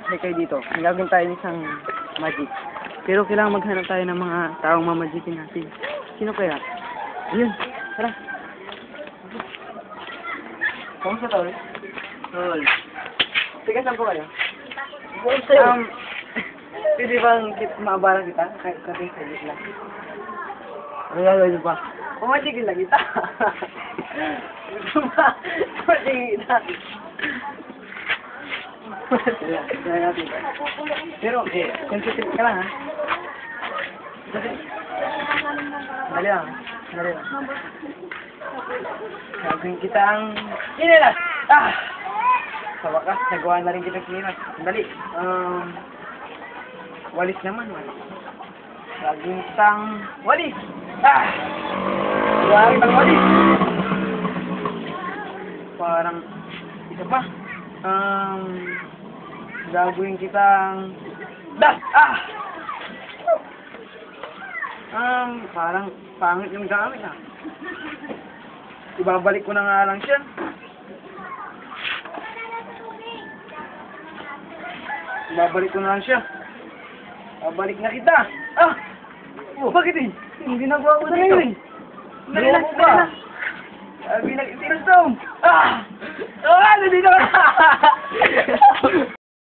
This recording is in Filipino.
mag-try kayo dito. Gagawin tayo ng isang magic. Pero kailangan maghanap tayo ng mga taong mamagikin natin. Sino kaya? Ayun, tara. Kamusta tol? Tol. Sige, saan po kayo? Pwede bang maabaran kita? Kahit kating saglit lang. Ano gagawin niyo pa? Pumagigil lang kita. Pumagigil kita. Pero, sensitive ka lang, ha? Dali lang. Dali lang. Gagawin kita ang kinilas! Ah! Sa wakas, nagawa na rin kita kinilas. Dali. Walis naman, walis. Gagawin kitang walis! Ah! Gawa kitang walis! Parang, isa pa. Gagawin kitang das! Ah! Parang pangit yung gamit, ha? Ibabalik ko na nga lang siya. Ibabalik ko na lang siya. Babalik na kita. Ah! Oh, bakit eh? Hindi nagawa ko na yun. Dali na, dali na. Sabi na, itinastom. Ah! Ah! Nandito ka na!